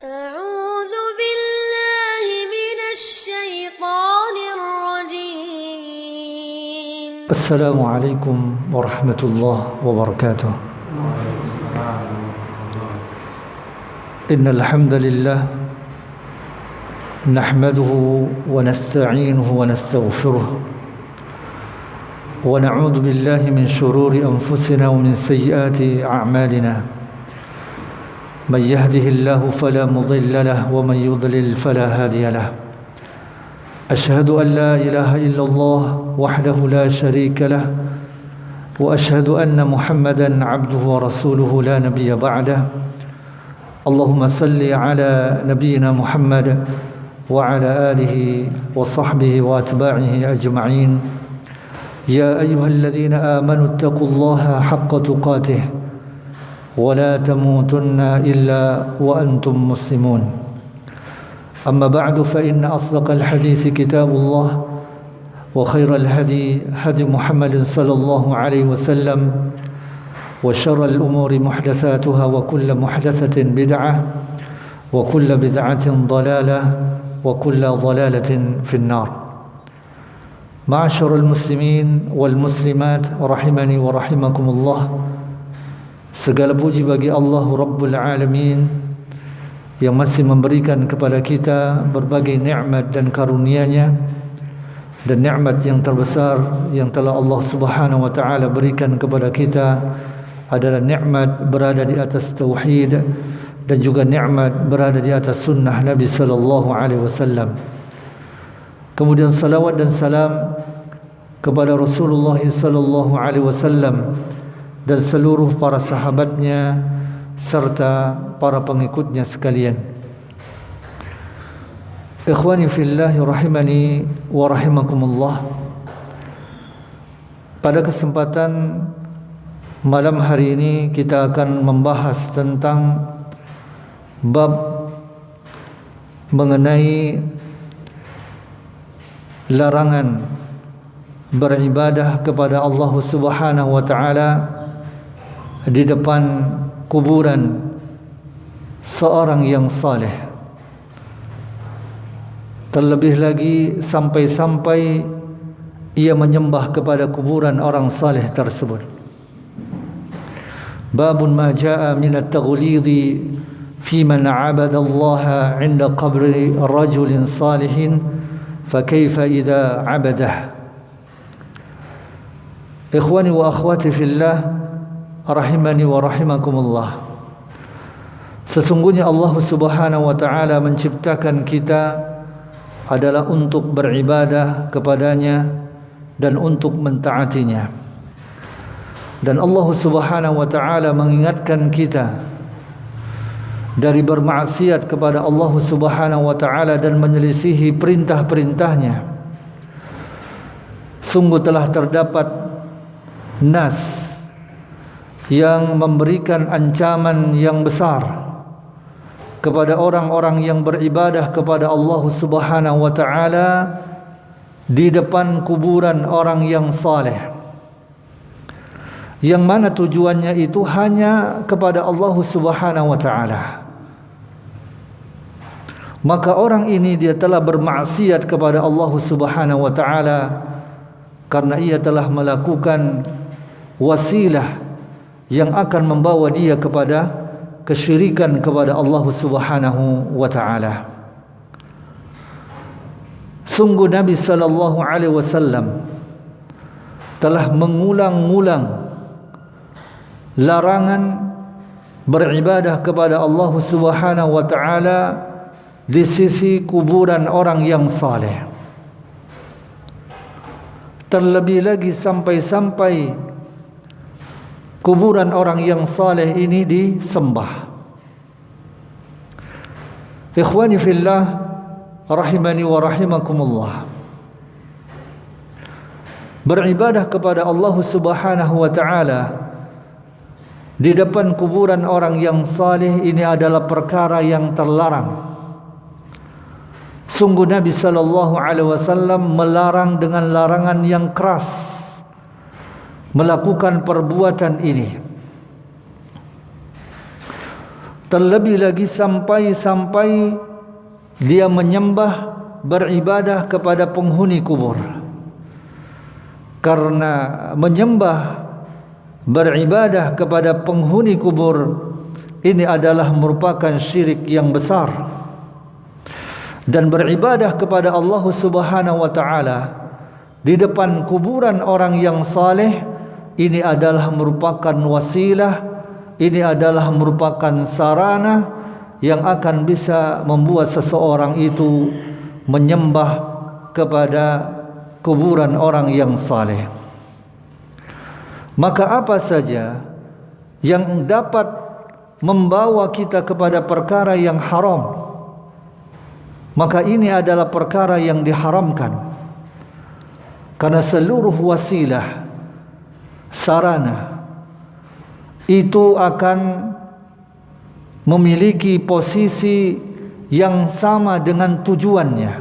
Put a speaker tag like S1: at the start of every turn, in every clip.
S1: أعوذ بالله من الشيطان الرجيم.
S2: السلام عليكم ورحمة الله وبركاته. إن الحمد لله نحمده ونستعينه ونستغفره ونعوذ بالله من شرور أنفسنا ومن سيئات أعمالنا. من يهده الله فلا مضل له ومن يضلل فلا هادي له. أشهد أن لا إله إلا الله وحده لا شريك له وأشهد أن محمدا عبده ورسوله لا نبي بعده. اللهم صل على نبينا محمد وعلى آله وصحبه وأتباعه أجمعين. يا أيها الذين آمنوا اتقوا الله حق تقاته ولا تموتن إلا وأنتم مسلمون. أما بعد فإن أصدق الحديث كتاب الله وخير الهدي هدي محمد صلى الله عليه وسلم وشر الأمور محدثاتها وكل محدثة بدعة وكل بدعة ضلالة وكل ضلالة في النار. معاشر المسلمين والمسلمات رحمني ورحمكم الله. Segala puji bagi Allah Rabbul Alamin yang masih memberikan kepada kita berbagai nikmat dan karunia-Nya, dan nikmat yang terbesar yang telah Allah Subhanahu wa taala berikan kepada kita adalah nikmat berada di atas tauhid dan juga nikmat berada di atas sunnah Nabi sallallahu alaihi wasallam. Kemudian salawat dan salam kepada Rasulullah sallallahu alaihi wasallam dan seluruh para sahabatnya serta para pengikutnya sekalian. Ikhwani fillah rahimani wa rahimakumullah. Pada kesempatan malam hari ini kita akan membahas tentang bab mengenai larangan beribadah kepada Allah Subhanahu wa taala di depan kuburan seorang yang saleh. Terlebih lagi sampai-sampai ia menyembah kepada kuburan orang saleh tersebut. Babun ma jaa min at-taghlidhi fi man 'abada Allah 'inda qabri rajulin salihin fa kaifa idza 'abadah. Ikhwani wa akhwati fillah rahimani wa rahimakumullah. Sesungguhnya Allah Subhanahu wa taala menciptakan kita adalah untuk beribadah kepadanya dan untuk mentaatinya. Dan Allah Subhanahu wa taala mengingatkan kita dari bermaksiat kepada Allah Subhanahu wa taala dan menyelisihi perintah-perintahnya. Sungguh telah terdapat nas yang memberikan ancaman yang besar kepada orang-orang yang beribadah kepada Allah Subhanahu wa taala di depan kuburan orang yang saleh, yang mana tujuannya itu hanya kepada Allah Subhanahu wa taala. Maka orang ini dia telah bermaksiat kepada Allah Subhanahu wa taala karena ia telah melakukan wasilah yang akan membawa dia kepada kesyirikan kepada Allah Subhanahu wa taala. Sungguh Nabi sallallahu alaihi wasallam telah mengulang-ulang larangan beribadah kepada Allah Subhanahu wa taala di sisi kuburan orang yang saleh. Terlebih lagi sampai-sampai kuburan orang yang saleh ini disembah. Ikhwani fillah rahimani wa rahimakumullah. Beribadah kepada Allah Subhanahu wa taala di depan kuburan orang yang saleh ini adalah perkara yang terlarang. Sungguh Nabi sallallahu alaihi wasallam melarang dengan larangan yang keras melakukan perbuatan ini. Terlebih lagi sampai dia menyembah, beribadah kepada penghuni kubur. Karena menyembah, beribadah kepada penghuni kubur ini adalah merupakan syirik yang besar. Dan beribadah kepada Allah Subhanahu wa taala di depan kuburan orang yang saleh ini adalah merupakan wasilah, ini adalah merupakan sarana yang akan bisa membuat seseorang itu menyembah kepada kuburan orang yang saleh. Maka apa saja yang dapat membawa kita kepada perkara yang haram, maka ini adalah perkara yang diharamkan. Karena seluruh wasilah, sarana itu akan memiliki posisi yang sama dengan tujuannya.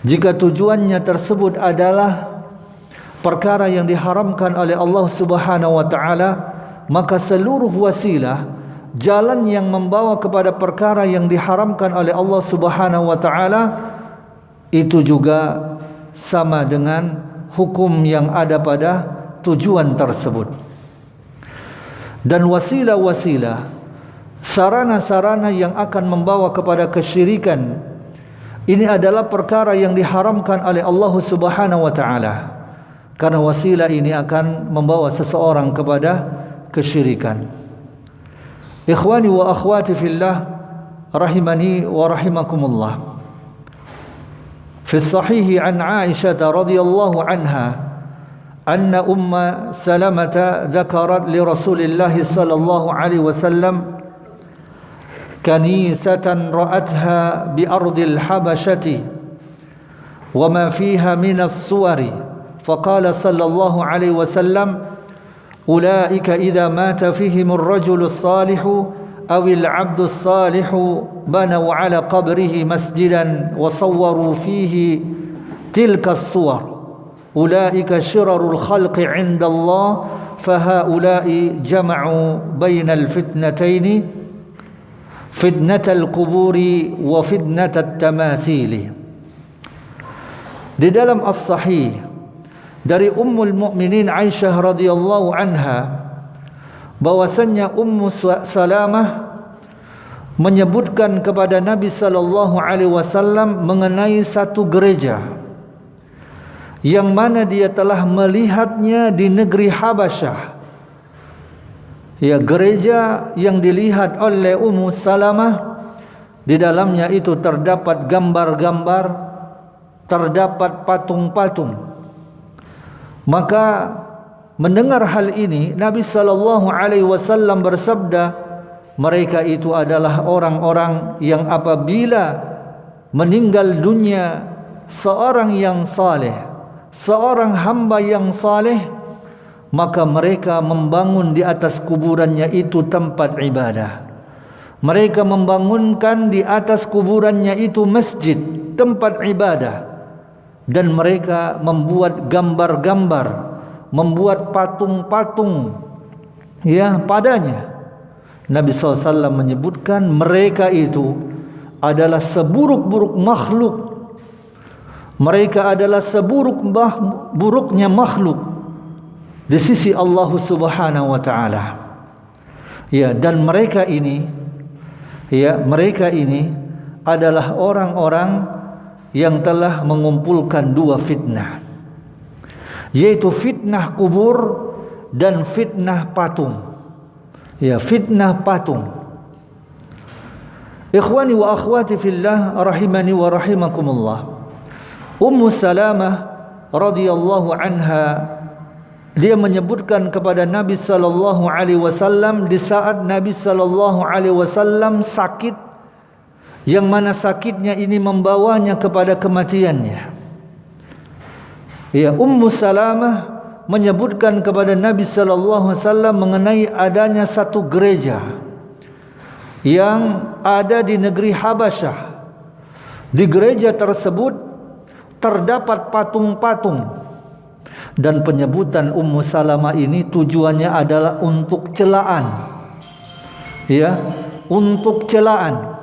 S2: Jika tujuannya tersebut adalah perkara yang diharamkan oleh Allah Subhanahu wa taala, maka seluruh wasilah, jalan yang membawa kepada perkara yang diharamkan oleh Allah Subhanahu wa taala itu juga sama dengan hukum yang ada pada tujuan tersebut. Dan wasilah-wasilah, sarana-sarana yang akan membawa kepada kesyirikan, ini adalah perkara yang diharamkan oleh Allah Subhanahu wa taala. Karena wasilah ini akan membawa seseorang kepada kesyirikan. Ikhwani wa akhwati fillah, rahimani wa rahimakumullah. Fi sahih an Aisyah radhiyallahu anha أن أم سلمة ذكرت لرسول الله صلى الله عليه وسلم كنيسة رأتها بأرض الحبشة وما فيها من الصور فقال صلى الله عليه وسلم أولئك إذا مات فيهم الرجل الصالح أو العبد الصالح بنوا على قبره مسجدا وصوروا فيه تلك الصور أولئك شرر الخلق عند الله فهؤلاء جمعوا بين الفتنتين فتنة القبور وفتنة التماثيل. Di dalam As-Sahih dari Ummul Mukminin Aisyah radhiyallahu anha bahwasannya Ummu Salamah menyebutkan kepada Nabi sallallahu alaihi wasallam mengenai satu gereja yang mana dia telah melihatnya di negeri Habasyah. Ya, gereja yang dilihat oleh Ummu Salamah, di dalamnya itu terdapat gambar-gambar, terdapat patung-patung. Maka mendengar hal ini, Nabi sallallahu alaihi wasallam bersabda, mereka itu adalah orang-orang yang apabila meninggal dunia seorang yang saleh, seorang hamba yang saleh, maka mereka membangun di atas kuburannya itu tempat ibadah. Mereka membangunkan di atas kuburannya itu masjid, tempat ibadah. Dan mereka membuat gambar-gambar, membuat patung-patung ya padanya. Nabi SAW menyebutkan mereka itu adalah seburuk-buruk makhluk. Mereka adalah seburuk-buruknya makhluk di sisi Allah Subhanahu wa taala. Ya, dan mereka ini adalah orang-orang yang telah mengumpulkan dua fitnah, yaitu fitnah kubur dan fitnah patung. Ya, fitnah patung. Ikhwani wa akhwati fillah, rahimani wa rahimakumullah. Ummu Salamah radhiyallahu anha, dia menyebutkan kepada Nabi sallallahu alaihi wasallam di saat Nabi sallallahu alaihi wasallam sakit, yang mana sakitnya ini membawanya kepada kematiannya. Ya, Ummu Salamah menyebutkan kepada Nabi sallallahu alaihi wasallam mengenai adanya satu gereja yang ada di negeri Habasyah. Di gereja tersebut terdapat patung-patung, dan penyebutan Ummu Salamah ini tujuannya adalah untuk celaan. Ya, untuk celaan.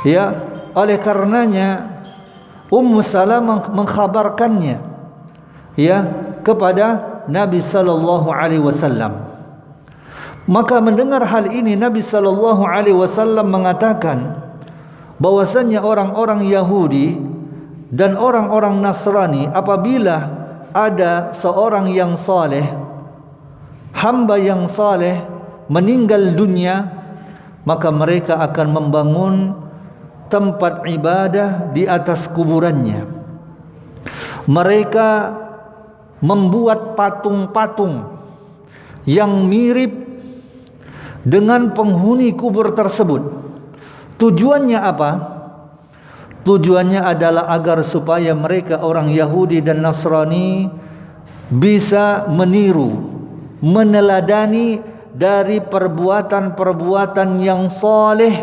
S2: Ya, oleh karenanya Ummu Salamah mengkhabarkannya ya kepada Nabi sallallahu alaihi wasallam. Maka mendengar hal ini Nabi sallallahu alaihi wasallam mengatakan bahwasannya orang-orang Yahudi dan orang-orang Nasrani apabila ada seorang yang saleh, hamba yang saleh meninggal dunia, maka mereka akan membangun tempat ibadah di atas kuburannya. Mereka membuat patung-patung yang mirip dengan penghuni kubur tersebut. Tujuannya apa? Tujuannya adalah agar supaya mereka orang Yahudi dan Nasrani bisa meniru, meneladani dari perbuatan-perbuatan yang saleh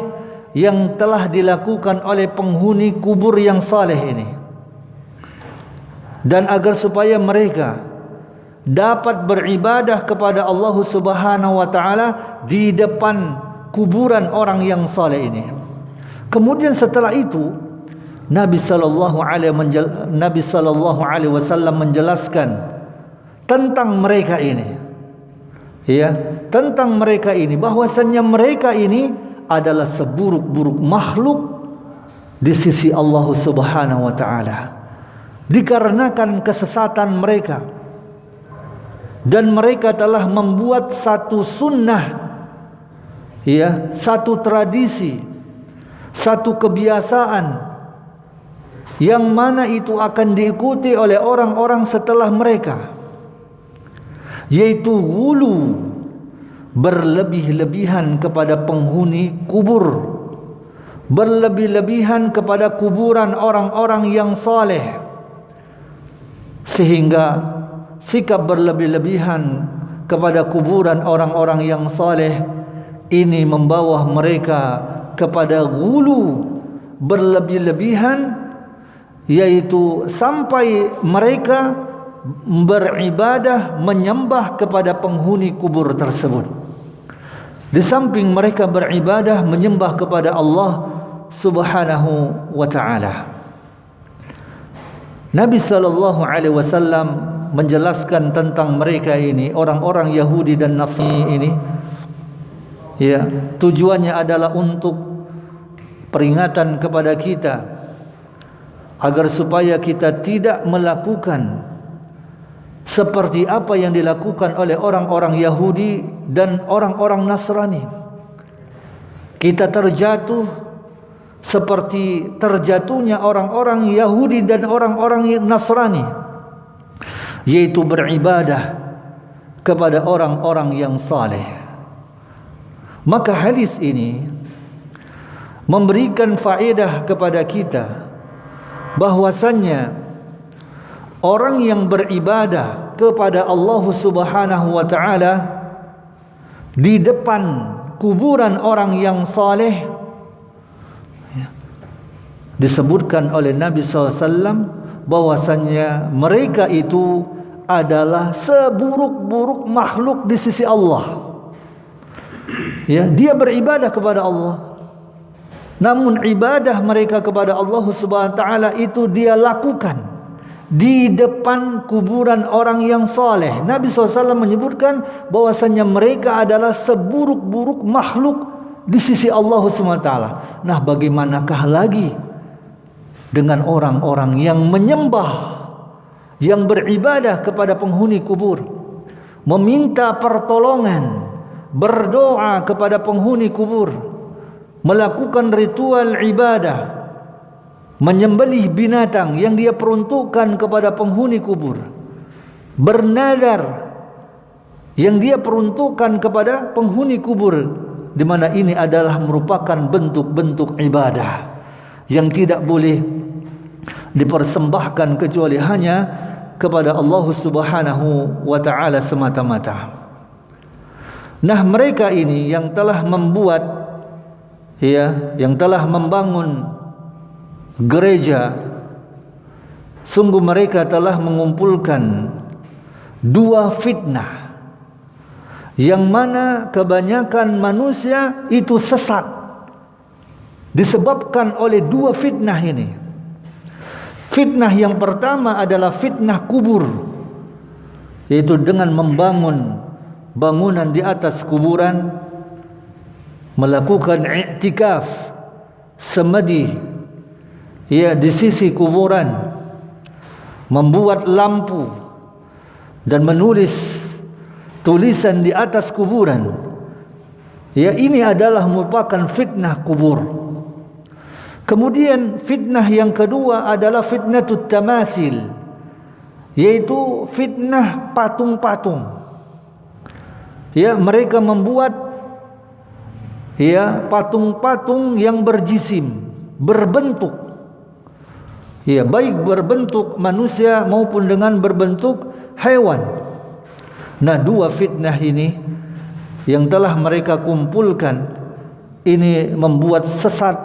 S2: yang telah dilakukan oleh penghuni kubur yang saleh ini, dan agar supaya mereka dapat beribadah kepada Allah Subhanahu wa taala di depan kuburan orang yang saleh ini. Kemudian setelah itu Nabi sallallahu alaihi wasallam menjelaskan tentang mereka ini, ya, tentang mereka ini, bahwasannya mereka ini adalah seburuk-buruk makhluk di sisi Allah Subhanahu wa taala, dikarenakan kesesatan mereka, dan mereka telah membuat satu sunnah, ya, satu tradisi, satu kebiasaan yang mana itu akan diikuti oleh orang-orang setelah mereka, yaitu ghulu, berlebih-lebihan kepada penghuni kubur, berlebih-lebihan kepada kuburan orang-orang yang saleh, sehingga sikap berlebih-lebihan kepada kuburan orang-orang yang saleh ini membawa mereka kepada ghulu, berlebih-lebihan, yaitu sampai mereka beribadah menyembah kepada penghuni kubur tersebut. Di samping mereka beribadah menyembah kepada Allah Subhanahu wa taala. Nabi sallallahu alaihi wasallam menjelaskan tentang mereka ini, orang-orang Yahudi dan Nasrani ini, ya, tujuannya adalah untuk peringatan kepada kita agar supaya kita tidak melakukan seperti apa yang dilakukan oleh orang-orang Yahudi dan orang-orang Nasrani. Kita terjatuh seperti terjatuhnya orang-orang Yahudi dan orang-orang Nasrani, yaitu beribadah kepada orang-orang yang saleh. Maka hadis ini memberikan faedah kepada kita bahwasannya orang yang beribadah kepada Allah Subhanahu wa taala di depan kuburan orang yang saleh, disebutkan oleh Nabi SAW bahwasannya mereka itu adalah seburuk-buruk makhluk di sisi Allah. Ya, dia beribadah kepada Allah, namun ibadah mereka kepada Allah Subhanahu wa taala itu dia lakukan di depan kuburan orang yang saleh. Nabi SAW menyebutkan bahwasanya mereka adalah seburuk-buruk makhluk di sisi Allah SWT. Nah, bagaimanakah lagi dengan orang-orang yang menyembah, yang beribadah kepada penghuni kubur, meminta pertolongan, berdoa kepada penghuni kubur, melakukan ritual ibadah, menyembelih binatang yang dia peruntukkan kepada penghuni kubur, bernadar yang dia peruntukkan kepada penghuni kubur, di mana ini adalah merupakan bentuk-bentuk ibadah yang tidak boleh dipersembahkan kecuali hanya kepada Allah Subhanahu wa taala semata-mata. Nah, mereka ini yang telah membuat, ya, yang telah membangun gereja, sungguh mereka telah mengumpulkan dua fitnah yang mana kebanyakan manusia itu sesat disebabkan oleh dua fitnah ini. Fitnah yang pertama adalah fitnah kubur, yaitu dengan membangun bangunan di atas kuburan, melakukan i'tikaf semedi di sisi kuburan, membuat lampu dan menulis tulisan di atas kuburan. Ini adalah merupakan fitnah kubur. Kemudian fitnah yang kedua adalah fitnatut tamasil, yaitu fitnah patung-patung. Mereka membuat patung-patung yang berjisim, berbentuk, baik berbentuk manusia maupun dengan berbentuk hewan. Nah, dua fitnah ini yang telah mereka kumpulkan ini membuat sesat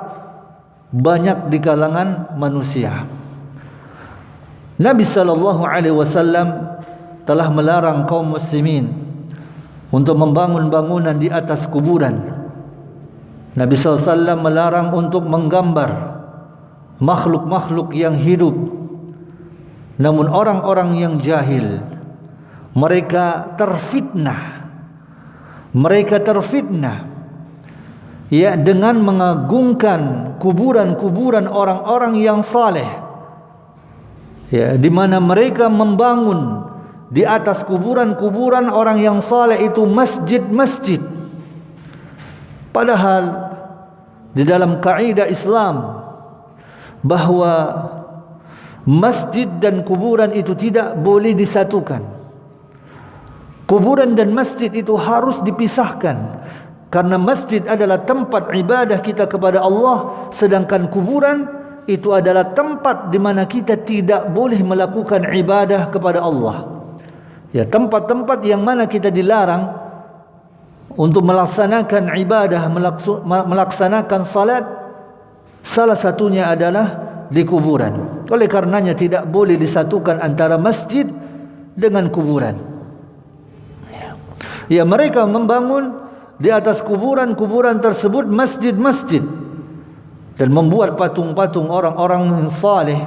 S2: banyak di kalangan manusia. Nabi SAW telah melarang kaum muslimin untuk membangun bangunan di atas kuburan. Nabi SAW melarang untuk menggambar makhluk-makhluk yang hidup. Namun orang-orang yang jahil, mereka terfitnah dengan mengagungkan kuburan-kuburan orang-orang yang saleh, di mana mereka membangun di atas kuburan-kuburan orang yang saleh itu masjid-masjid. Padahal di dalam kaidah Islam bahwa masjid dan kuburan itu tidak boleh disatukan. Kuburan dan masjid itu harus dipisahkan, karena masjid adalah tempat ibadah kita kepada Allah, sedangkan kuburan itu adalah tempat di mana kita tidak boleh melakukan ibadah kepada Allah. Tempat-tempat yang mana kita dilarang untuk melaksanakan ibadah, melaksanakan salat, salah satunya adalah di kuburan. Oleh karenanya tidak boleh disatukan antara masjid dengan kuburan. Mereka membangun di atas kuburan-kuburan tersebut masjid-masjid dan membuat patung-patung orang-orang yang saleh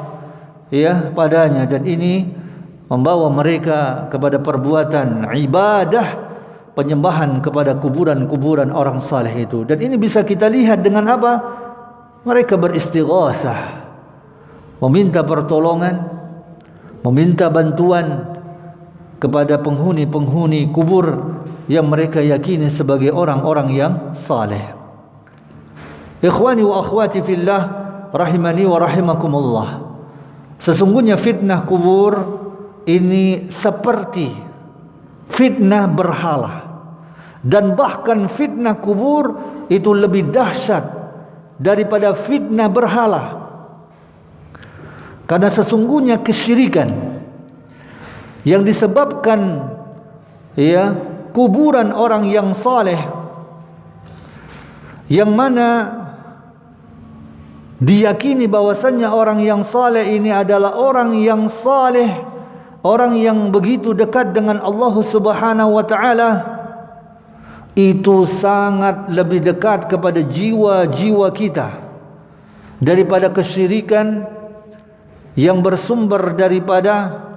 S2: padanya, dan ini membawa mereka kepada perbuatan ibadah penyembahan kepada kuburan-kuburan orang saleh itu. Dan ini bisa kita lihat dengan apa? Mereka beristighasah, meminta pertolongan, meminta bantuan kepada penghuni-penghuni kubur yang mereka yakini sebagai orang-orang yang saleh. Ikhwani wa akhwati fillah, rahimani wa rahimakumullah. Sesungguhnya fitnah kubur ini seperti fitnah berhala, dan bahkan fitnah kubur itu lebih dahsyat daripada fitnah berhala. Karena sesungguhnya kesyirikan yang disebabkan kuburan orang yang saleh, yang mana diyakini bahwasannya orang yang saleh ini adalah orang yang saleh, orang yang begitu dekat dengan Allah Subhanahu wa taala, itu sangat lebih dekat kepada jiwa-jiwa kita daripada kesyirikan yang bersumber daripada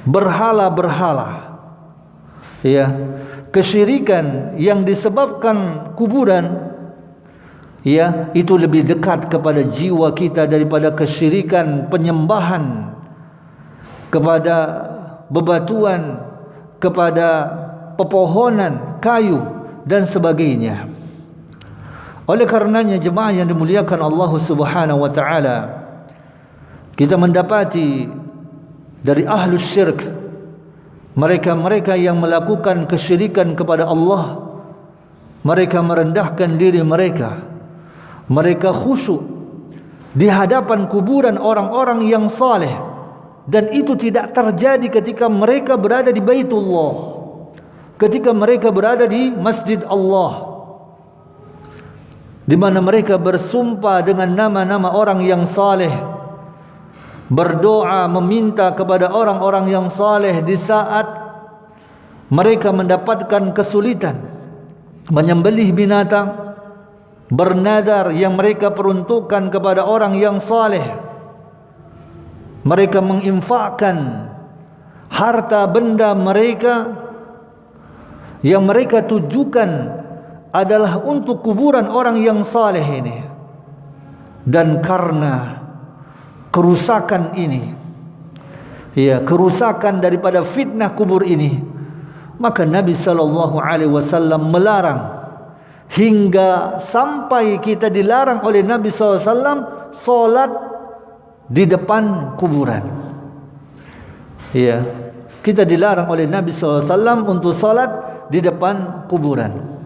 S2: berhala-berhala. Kesyirikan yang disebabkan kuburan itu lebih dekat kepada jiwa kita daripada kesyirikan penyembahan kepada bebatuan, kepada pepohonan, kayu dan sebagainya. Oleh karenanya jemaah yang dimuliakan Allah Subhanahu wa taala, kita mendapati dari ahlus syirk, mereka-mereka yang melakukan kesyirikan kepada Allah, mereka merendahkan diri mereka, mereka khusyuk di hadapan kuburan orang-orang yang saleh, dan itu tidak terjadi ketika mereka berada di Baitullah, ketika mereka berada di Masjid Allah, di mana mereka bersumpah dengan nama-nama orang yang saleh, berdoa meminta kepada orang-orang yang saleh di saat mereka mendapatkan kesulitan menyembelih binatang, bernadar yang mereka peruntukkan kepada orang yang saleh. Mereka menginfakkan harta benda mereka yang mereka tujukan adalah untuk kuburan orang yang saleh ini. Dan karena kerusakan ini, ya, kerusakan daripada fitnah kubur ini, maka Nabi SAW melarang, hingga sampai kita dilarang oleh Nabi SAW solat di depan kuburan. Ya, kita dilarang oleh Nabi SAW untuk solat di depan kuburan.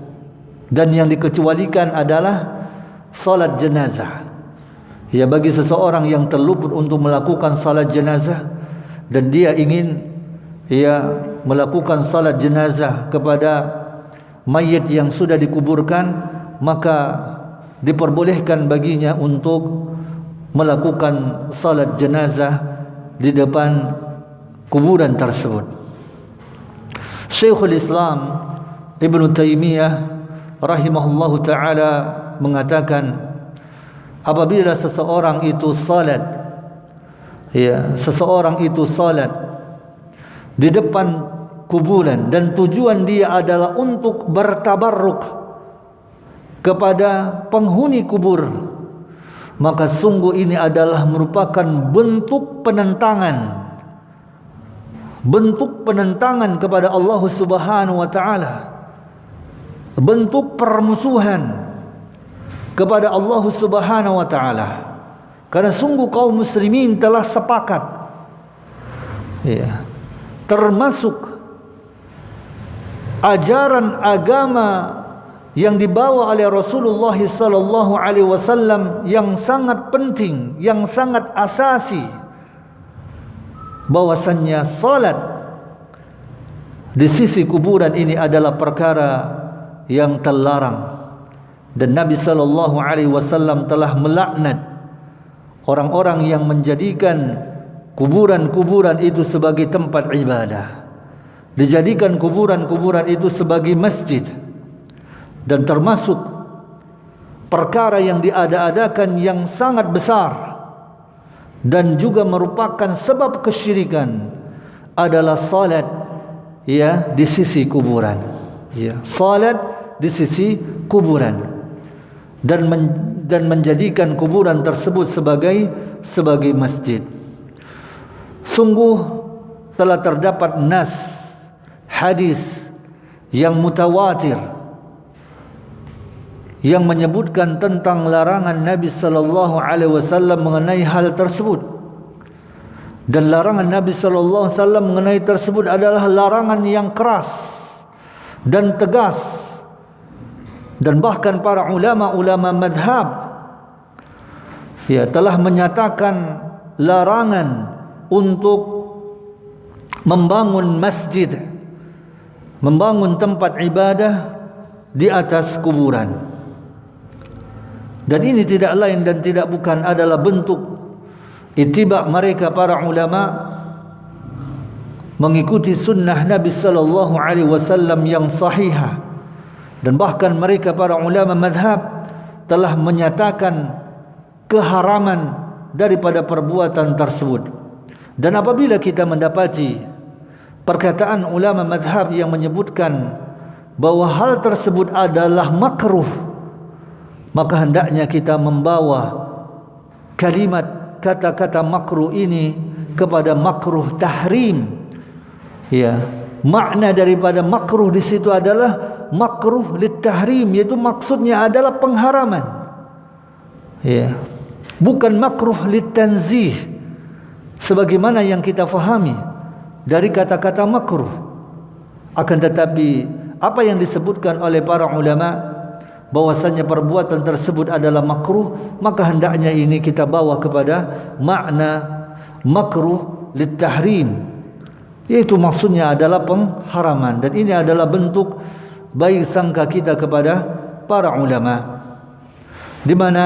S2: Dan yang dikecualikan adalah solat jenazah. Ya, bagi seseorang yang terluput untuk melakukan salat jenazah dan dia ingin melakukan salat jenazah kepada mayit yang sudah dikuburkan, maka diperbolehkan baginya untuk melakukan salat jenazah di depan kuburan tersebut. Syekhul Islam Ibn Taymiyah rahimahullahu ta'ala mengatakan, apabila seseorang itu salat, seseorang itu salat di depan kuburan dan tujuan dia adalah untuk bertabarruk kepada penghuni kubur, maka sungguh ini adalah merupakan bentuk penentangan kepada Allah Subhanahu wa taala, bentuk permusuhan kepada Allah Subhanahu wa taala. Karena sungguh kaum muslimin telah sepakat, termasuk ajaran agama yang dibawa oleh Rasulullah sallallahu alaihi wasallam yang sangat penting, yang sangat asasi, bahwasannya salat di sisi kuburan ini adalah perkara yang terlarang. Dan Nabi sallallahu alaihi wasallam telah melaknat orang-orang yang menjadikan kuburan-kuburan itu sebagai tempat ibadah, dijadikan kuburan-kuburan itu sebagai masjid. Dan termasuk perkara yang diada-adakan yang sangat besar dan juga merupakan sebab kesyirikan adalah salat di sisi kuburan. Salat di sisi kuburan dan menjadikan kuburan tersebut sebagai masjid. Sungguh telah terdapat nas hadis yang mutawatir yang menyebutkan tentang larangan Nabi sallallahu alaihi wasallam mengenai hal tersebut. Dan larangan Nabi sallallahu alaihi wasallam mengenai tersebut adalah larangan yang keras dan tegas. Dan bahkan para ulama-ulama madhab telah menyatakan larangan untuk membangun masjid, membangun tempat ibadah di atas kuburan. Dan ini tidak lain dan tidak bukan adalah bentuk ittiba' mereka para ulama mengikuti sunnah Nabi sallallahu alaihi wasallam yang sahihah. Dan bahkan mereka para ulama madhab telah menyatakan keharaman daripada perbuatan tersebut. Dan apabila kita mendapati perkataan ulama madhab yang menyebutkan bahwa hal tersebut adalah makruh, maka hendaknya kita membawa kalimat kata-kata makruh ini kepada makruh tahrim. Makna daripada makruh di situ adalah makruh litahrim, yaitu maksudnya adalah pengharaman. Bukan makruh litanzih sebagaimana yang kita fahami dari kata-kata makruh. Akan tetapi apa yang disebutkan oleh para ulama bahwasanya perbuatan tersebut adalah makruh, maka hendaknya ini kita bawa kepada makna makruh litahrim, yaitu maksudnya adalah pengharaman. Dan ini adalah bentuk baik sangka kita kepada para ulama, di mana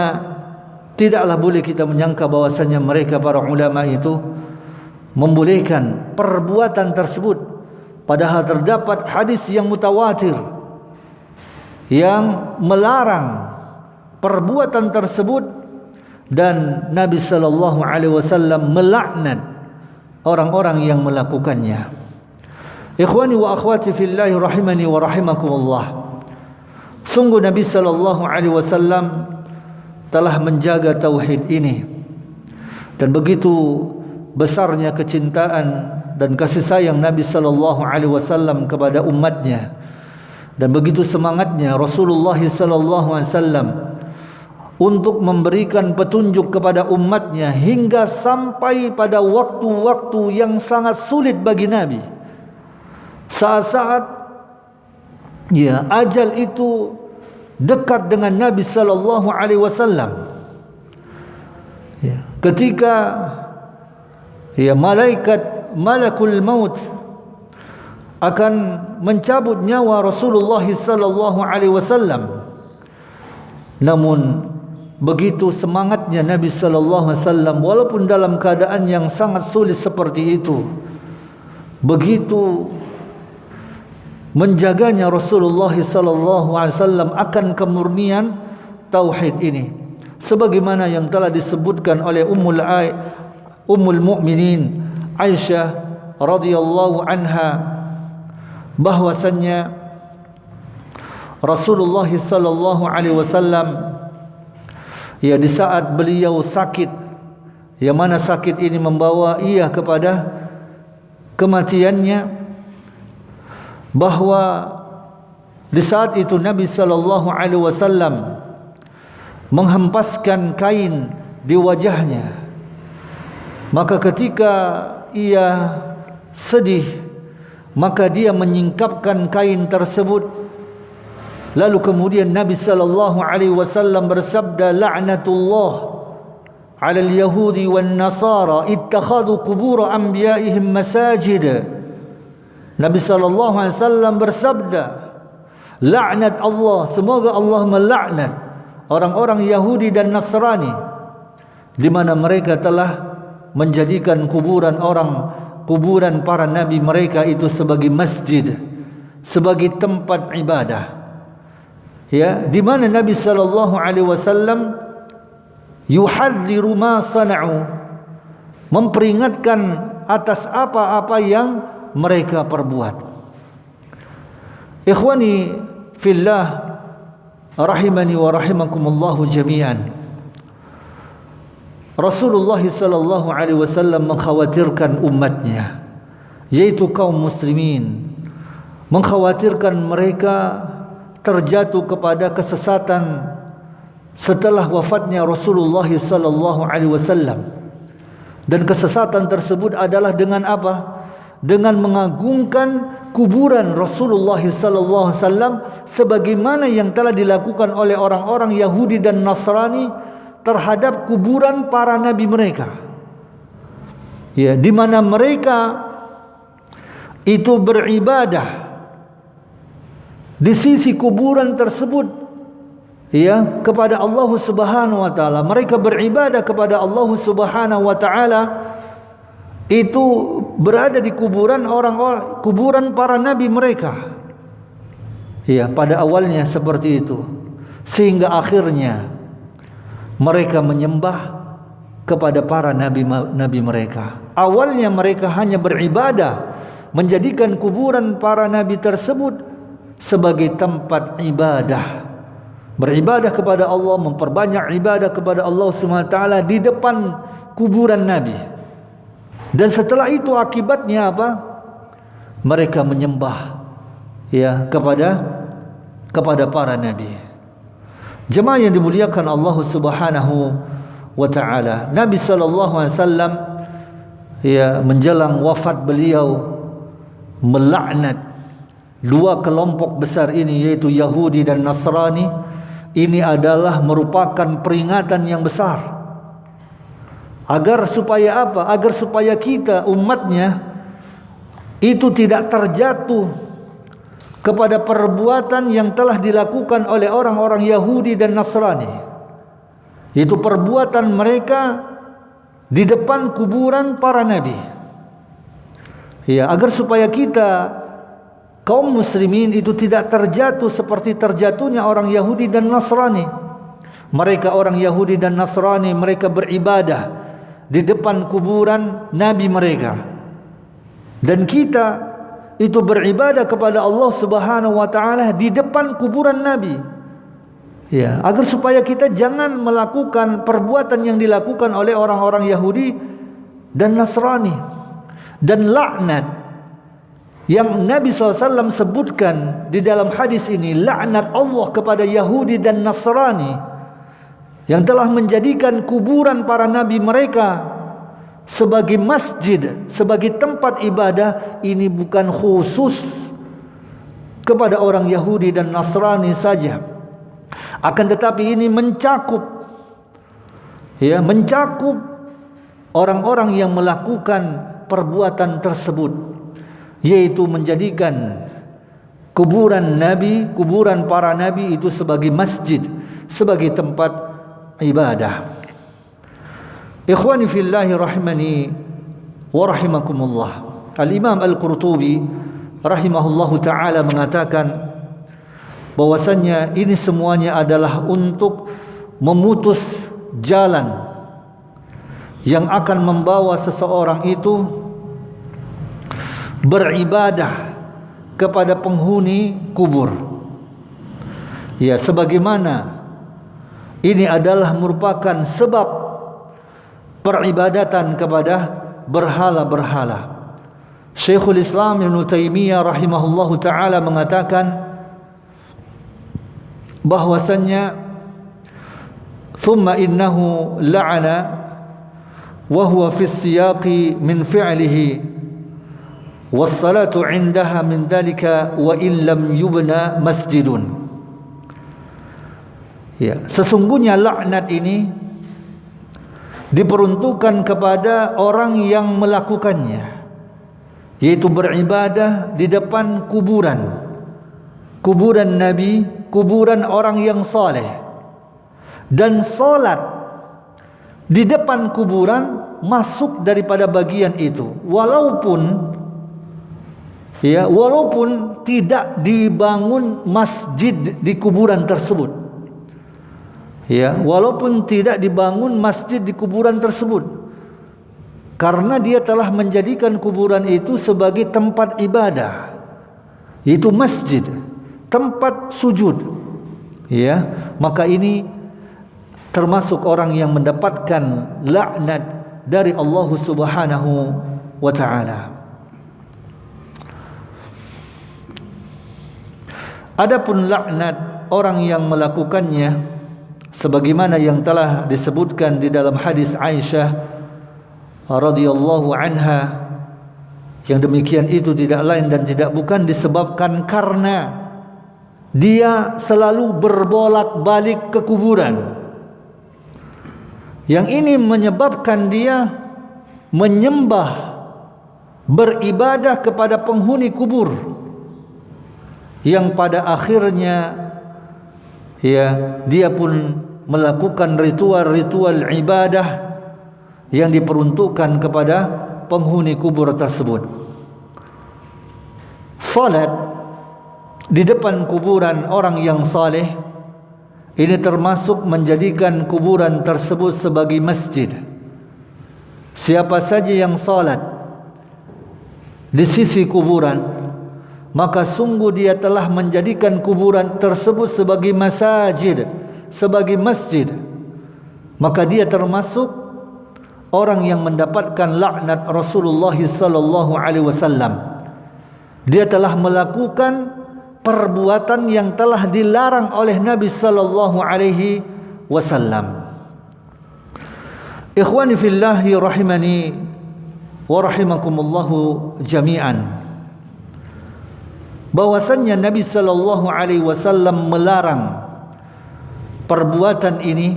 S2: tidaklah boleh kita menyangka bahwasanya mereka para ulama itu membolehkan perbuatan tersebut Padahal terdapat hadis yang mutawatir yang melarang perbuatan tersebut, dan Nabi sallallahu alaihi wasallam melaknat orang-orang yang melakukannya. Ikhwani wa akhwati fillah rahimani wa rahimakumullah. Sungguh Nabi sallallahu alaihi wasallam telah menjaga tauhid ini, dan begitu besarnya kecintaan dan kasih sayang Nabi sallallahu alaihi wasallam kepada umatnya, dan begitu semangatnya Rasulullah sallallahu alaihi wasallam untuk memberikan petunjuk kepada umatnya hingga sampai pada waktu-waktu yang sangat sulit bagi Nabi. Saat-saat ajal itu dekat dengan Nabi sallallahu alaihi wasallam. Ketika malakul maut akan mencabut nyawa Rasulullah sallallahu alaihi wasallam, namun begitu semangatnya Nabi sallallahu alaihi wasallam walaupun dalam keadaan yang sangat sulit seperti itu, begitu menjaganya Rasulullah sallallahu alaihi wasallam akan kemurnian tauhid ini, sebagaimana yang telah disebutkan oleh Ummul Mukminin Aisyah radhiyallahu anha, bahwasannya Rasulullah sallallahu alaihi wasallam di saat beliau sakit, yang mana sakit ini membawa ia kepada kematiannya, bahwa di saat itu Nabi sallallahu alaihi wasallam menghempaskan kain di wajahnya. Maka ketika ia sedih, maka dia menyingkapkan kain tersebut. Lalu kemudian Nabi sallallahu alaihi wasallam bersabda, la'natullah 'alal yahudi wan nasara ittakhadhu qubur anbiya'ihim masajid. Nabi sallallahu alaihi wasallam bersabda, laknat Allah, semoga Allah melaknat orang-orang Yahudi dan Nasrani, di mana mereka telah menjadikan kuburan para nabi mereka itu sebagai masjid, sebagai tempat ibadah. Di mana Nabi sallallahu alaihi wasallam yuhadziru ma sana'u, memperingatkan atas apa-apa yang mereka perbuat. Ikhwani fillah rahimani wa rahimakumullah jami'an. Rasulullah sallallahu alaihi wasallam mengkhawatirkan umatnya, yaitu kaum muslimin, mengkhawatirkan mereka terjatuh kepada kesesatan setelah wafatnya Rasulullah sallallahu alaihi wasallam. Dan kesesatan tersebut adalah dengan apa? Dengan mengagungkan kuburan Rasulullah sallallahu alaihi wasallam sebagaimana yang telah dilakukan oleh orang-orang Yahudi dan Nasrani terhadap kuburan para nabi mereka. Di mana mereka itu beribadah di sisi kuburan tersebut kepada Allah Subhanahu wa taala. Mereka beribadah kepada Allah Subhanahu wa taala itu berada di kuburan para nabi mereka. Pada awalnya seperti itu, sehingga akhirnya mereka menyembah kepada para nabi mereka. Awalnya mereka hanya beribadah, menjadikan kuburan para nabi tersebut sebagai tempat ibadah, beribadah kepada Allah, memperbanyak ibadah kepada Allah SWT di depan kuburan nabi. Dan setelah itu akibatnya apa? Mereka menyembah kepada para nabi. Jemaah yang dimuliakan Allah Subhanahu wa taala, Nabi sallallahu alaihi wasallam menjelang wafat beliau melaknat dua kelompok besar ini, yaitu Yahudi dan Nasrani. Ini adalah merupakan peringatan yang besar, agar supaya apa? Agar supaya kita umatnya itu tidak terjatuh kepada perbuatan yang telah dilakukan oleh orang-orang Yahudi dan Nasrani, yaitu perbuatan mereka di depan kuburan para nabi. Agar supaya kita kaum muslimin itu tidak terjatuh seperti terjatuhnya orang Yahudi dan Nasrani. Mereka orang Yahudi dan Nasrani, mereka beribadah di depan kuburan nabi mereka. Dan kita itu beribadah kepada Allah Subhanahu wa taala di depan kuburan nabi. Ya, agar supaya kita jangan melakukan perbuatan yang dilakukan oleh orang-orang Yahudi dan Nasrani. Dan laknat yang Nabi SAW sebutkan di dalam hadis ini, laknat Allah kepada Yahudi dan Nasrani yang telah menjadikan kuburan para nabi mereka sebagai masjid, sebagai tempat ibadah. Ini bukan khusus kepada orang Yahudi dan Nasrani saja, akan tetapi ini mencakup orang-orang yang melakukan perbuatan tersebut, yaitu menjadikan kuburan nabi, kuburan para nabi itu sebagai masjid, sebagai tempat ibadah. Ikhwani fillahi rahimani wa rahimakumullah. Al-Imam Al-Qurtubi rahimahullahu ta'ala mengatakan bahwasannya ini semuanya adalah untuk memutus jalan yang akan membawa seseorang itu beribadah kepada penghuni kubur. Ya, sebagaimana ini adalah merupakan sebab peribadatan kepada berhala-berhala. Syekhul Islam Ibn Taimiyah rahimahullahu ta'ala mengatakan bahwasannya thumma innahu la'ana wa huwa fi siyaqi min fi'lihi was-salatu 'indaha min dhalika wa in lam yubna masjidun. Ya, sesungguhnya laknat ini diperuntukkan kepada orang yang melakukannya, yaitu beribadah di depan kuburan nabi, kuburan orang yang saleh, dan salat di depan kuburan masuk daripada bagian itu, walaupun tidak dibangun masjid di kuburan tersebut. Ya, walaupun tidak dibangun masjid di kuburan tersebut, karena dia telah menjadikan kuburan itu sebagai tempat ibadah, yaitu masjid, tempat sujud. Ya, maka ini termasuk orang yang mendapatkan laknat dari Allah Subhanahu wa taala. Adapun laknat orang yang melakukannya sebagaimana yang telah disebutkan di dalam hadis Aisyah radhiyallahu anha, yang demikian itu tidak lain dan tidak bukan disebabkan karena dia selalu berbolak-balik ke kuburan. Yang ini menyebabkan dia menyembah, beribadah kepada penghuni kubur, yang pada akhirnya dia pun melakukan ritual-ritual ibadah yang diperuntukkan kepada penghuni kubur tersebut. Salat di depan kuburan orang yang saleh ini termasuk menjadikan kuburan tersebut sebagai masjid. Siapa saja yang salat di sisi kuburan, maka sungguh dia telah menjadikan kuburan tersebut sebagai masjid, sebagai masjid. Maka dia termasuk orang yang mendapatkan laknat Rasulullah sallallahu alaihi wasallam. Dia telah melakukan perbuatan yang telah dilarang oleh Nabi sallallahu alaihi wasallam. Ikhwani fillahi rahimani wa rahimakumullahu jami'an. Bahwasannya Nabi sallallahu alaihi wasallam melarang perbuatan ini,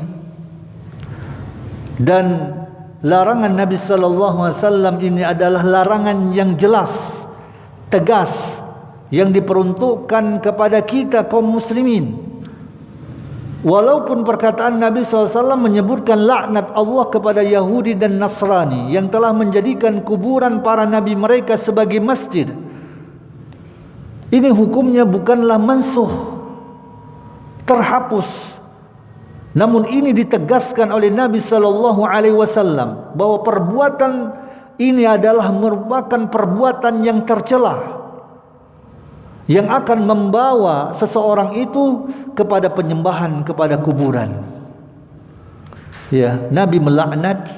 S2: dan larangan Nabi sallallahu alaihi wasallam ini adalah larangan yang jelas, tegas, yang diperuntukkan kepada kita kaum muslimin. Walaupun perkataan Nabi SAW menyebutkan laknat Allah kepada Yahudi dan Nasrani yang telah menjadikan kuburan para nabi mereka sebagai masjid, Ini hukumnya bukanlah mansuh, terhapus. Namun ini ditegaskan oleh Nabi sallallahu alaihi wasallam bahwa perbuatan ini adalah merupakan perbuatan yang tercela, yang akan membawa seseorang itu kepada penyembahan kepada kuburan. Ya, Nabi melaknat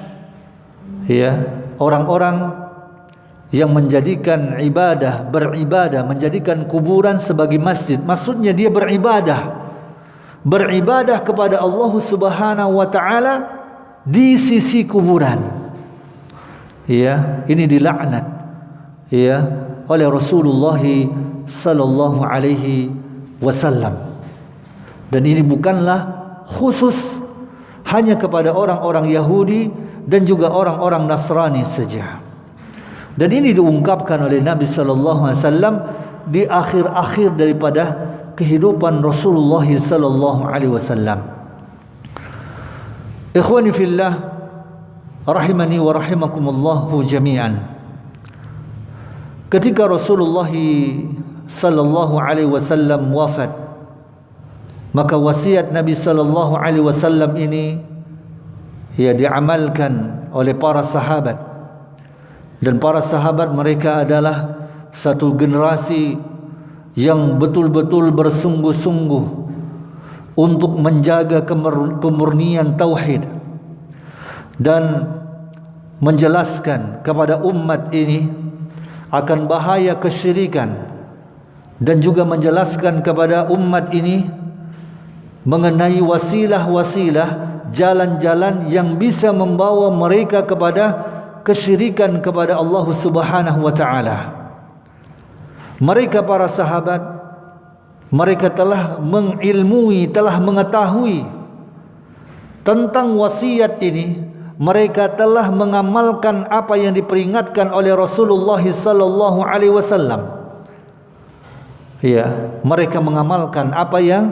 S2: orang-orang yang menjadikan beribadah, menjadikan kuburan sebagai masjid. Maksudnya dia beribadah kepada Allah Subhanahu wa taala di sisi kuburan. Ini dilaknat oleh Rasulullah sallallahu alaihi wasallam. Dan ini bukanlah khusus hanya kepada orang-orang Yahudi dan juga orang-orang Nasrani saja. Dan ini diungkapkan oleh Nabi sallallahu alaihi wasallam di akhir-akhir daripada kehidupan Rasulullah sallallahu alaihi wasallam. Ikhwani fillah, rahimani wa rahimakumullahu jami'an. Ketika Rasulullah sallallahu alaihi wasallam wafat, maka wasiat Nabi sallallahu alaihi wasallam ini diamalkan oleh para sahabat. Dan para sahabat mereka adalah satu generasi yang betul-betul bersungguh-sungguh untuk menjaga kemurnian tauhid dan menjelaskan kepada umat ini akan bahaya kesyirikan, dan juga menjelaskan kepada umat ini mengenai wasilah-wasilah, jalan-jalan yang bisa membawa mereka kepada kesyirikan kepada Allah Subhanahu wa taala. Mereka para sahabat, mereka telah mengilmui, telah mengetahui tentang wasiat ini. Mereka telah mengamalkan apa yang diperingatkan oleh Rasulullah sallallahu alaihi wasallam. Mereka mengamalkan apa yang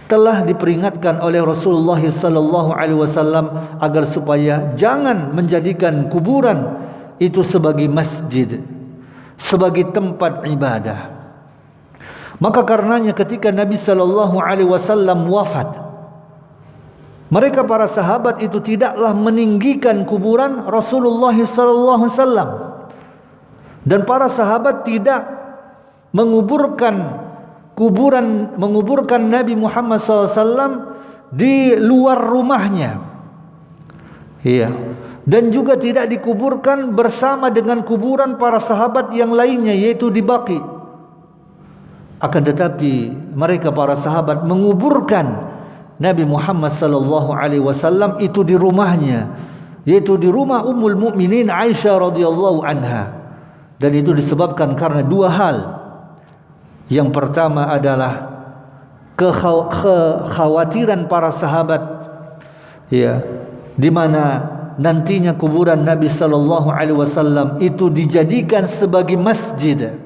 S2: telah diperingatkan oleh Rasulullah sallallahu alaihi wasallam agar supaya jangan menjadikan kuburan itu sebagai masjid, sebagai tempat ibadah. Maka karenanya ketika Nabi sallallahu alaihi wasallam wafat, mereka para sahabat itu tidaklah meninggikan kuburan Rasulullah sallallahu alaihi wasallam, dan para sahabat tidak menguburkan Nabi Muhammad SAW di luar rumahnya. Dan juga tidak dikuburkan bersama dengan kuburan para sahabat yang lainnya, yaitu di Baqi. Akan tetapi mereka para sahabat menguburkan Nabi Muhammad SAW itu di rumahnya, yaitu di rumah Ummul Mukminin Aisyah radhiyallahu anha. Dan itu disebabkan karena dua hal. Yang pertama adalah kekhawatiran para sahabat, di mana nantinya kuburan Nabi sallallahu alaihi wasallam itu dijadikan sebagai masjid,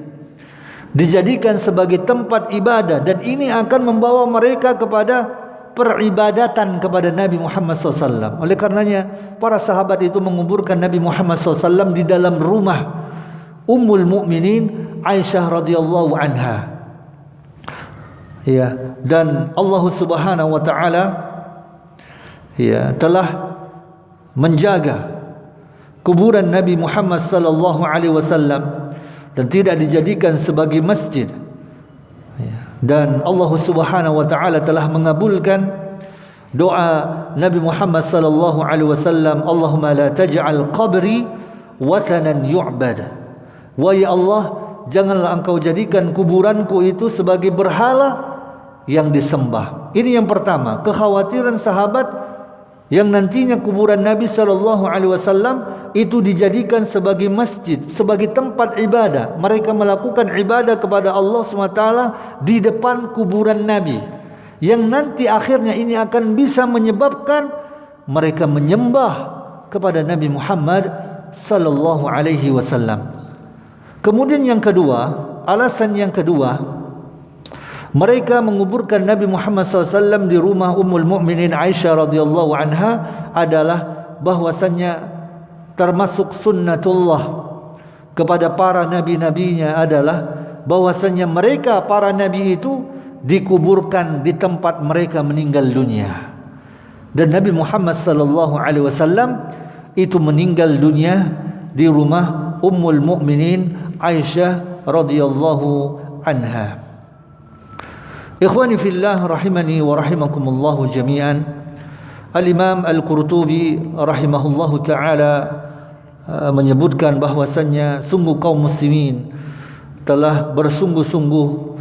S2: dijadikan sebagai tempat ibadah, dan ini akan membawa mereka kepada peribadatan kepada Nabi Muhammad SAW. Oleh karenanya para sahabat itu menguburkan Nabi Muhammad SAW di dalam rumah Ummul Mukminin Aisyah radhiyallahu anha. Dan Allah Subhanahu wa taala telah menjaga kuburan Nabi Muhammad sallallahu alaihi wasallam dan tidak dijadikan sebagai masjid. Dan Allah Subhanahu wa taala telah mengabulkan doa Nabi Muhammad sallallahu alaihi wasallam, Allahumma la taj'al qabri wathanan yu'bad. Wahai Allah, janganlah engkau jadikan kuburanku itu sebagai berhala yang disembah. Ini yang pertama, kekhawatiran sahabat yang nantinya kuburan Nabi sallallahu alaihi wasallam itu dijadikan sebagai masjid, sebagai tempat ibadah. Mereka melakukan ibadah kepada Allah SWT di depan kuburan Nabi, yang nanti akhirnya ini akan bisa menyebabkan mereka menyembah kepada Nabi Muhammad sallallahu alaihi wasallam. Kemudian yang kedua, alasan yang kedua, mereka menguburkan Nabi Muhammad SAW di rumah Ummul Mukminin Aisyah radhiyallahu anha adalah bahwasannya termasuk sunnatullah kepada para nabi-nabinya adalah bahwasanya mereka para nabi itu dikuburkan di tempat mereka meninggal dunia. Dan Nabi Muhammad sallallahu alaihi wasallam itu meninggal dunia di rumah Ummul Mukminin Aisyah radhiyallahu anha. Ikhwani fillah rahimani wa rahimakumullah jami'an. Al-Imam Al-Qurtubi rahimahullahu taala menyebutkan bahwasannya sungguh kaum muslimin telah bersungguh-sungguh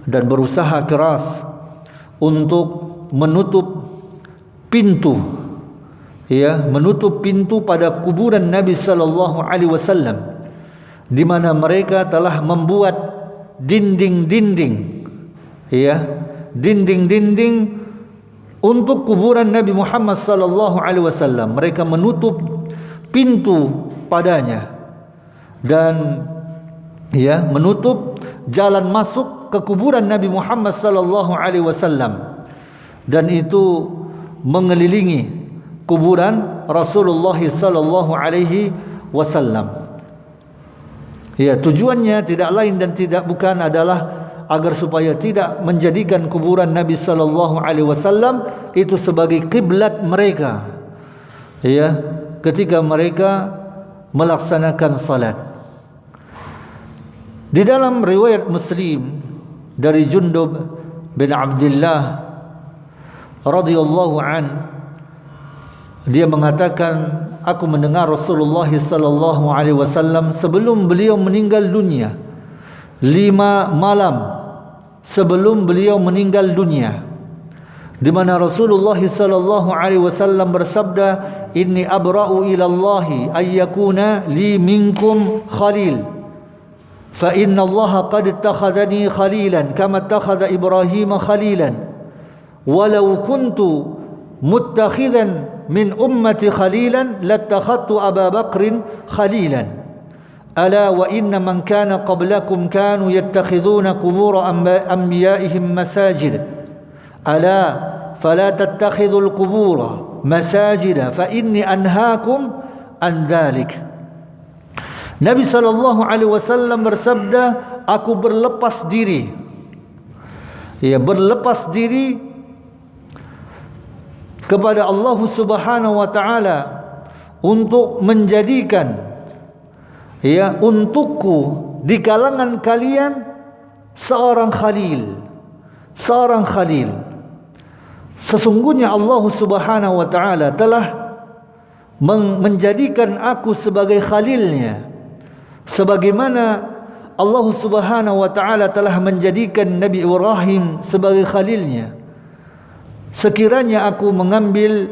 S2: dan berusaha keras untuk menutup pintu pada kuburan Nabi sallallahu alaihi wasallam, di mana mereka telah membuat dinding-dinding untuk kuburan Nabi Muhammad sallallahu alaihi wasallam. Mereka menutup pintu padanya dan menutup jalan masuk ke kuburan Nabi Muhammad sallallahu alaihi wasallam, dan itu mengelilingi kuburan Rasulullah sallallahu alaihi wasallam. Tujuannya tidak lain dan tidak bukan adalah agar supaya tidak menjadikan kuburan Nabi sallallahu alaihi wasallam itu sebagai kiblat mereka ketika mereka melaksanakan salat. Di dalam riwayat Muslim dari Jundub bin Abdullah radhiyallahu an, dia mengatakan, aku mendengar Rasulullah sallallahu alaihi wasallam sebelum beliau meninggal dunia, 5 malam sebelum beliau meninggal dunia, di mana Rasulullah sallallahu alaihi wasallam bersabda, inni abra'u ila Allah ayyakuna li minkum khalil, fa inna Allah qad ittakhadhani khalilan kama ittakhadha Ibrahim khalilan, walau kuntu muttakhidan min ummati khalilan lattakhadtu Aba Bakrin khalilan, ala wa inna man kana qablakum kanu yattakhidhuna qubur anbiya'ihim masajid, ala fala tattakhidhul qubur masajida fa inni anhaakum an dhalik. Nabi sallallahu alaihi wasallam bersabda, aku berlepas diri kepada Allah Subhanahu wa taala untuk menjadikan untukku di kalangan kalian seorang khalil. Sesungguhnya Allah Subhanahu wa taala telah menjadikan aku sebagai khalilnya, sebagaimana Allah Subhanahu wa taala telah menjadikan Nabi Ibrahim sebagai khalilnya. Sekiranya aku mengambil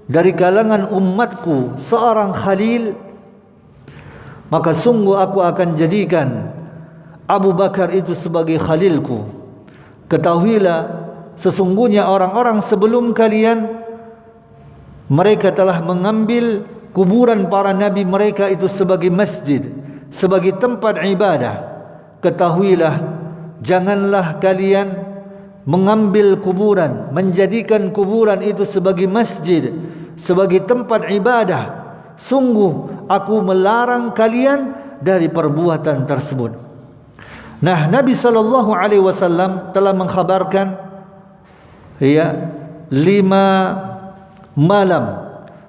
S2: dari kalangan umatku seorang khalil, maka sungguh aku akan jadikan Abu Bakar itu sebagai khalilku. Ketahuilah, sesungguhnya orang-orang sebelum kalian, mereka telah mengambil kuburan para nabi mereka itu sebagai masjid, sebagai tempat ibadah. Ketahuilah, janganlah kalian mengambil kuburan, menjadikan kuburan itu sebagai masjid, sebagai tempat ibadah. Sungguh aku melarang kalian dari perbuatan tersebut. Nah, Nabi sallallahu alaihi wasallam telah mengkhabarkan 5 malam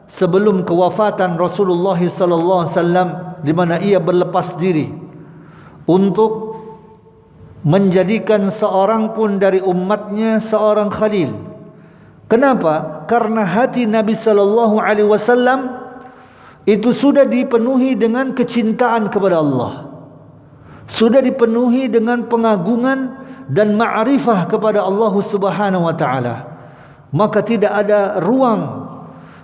S2: sebelum kewafatan Rasulullah sallallahu alaihi wasallam, di mana ia berlepas diri untuk menjadikan seorang pun dari umatnya seorang khalil. Kenapa? Karena hati Nabi sallallahu alaihi wasallam itu sudah dipenuhi dengan kecintaan kepada Allah, sudah dipenuhi dengan pengagungan dan ma'rifah kepada Allah Subhanahu wa taala. Maka tidak ada ruang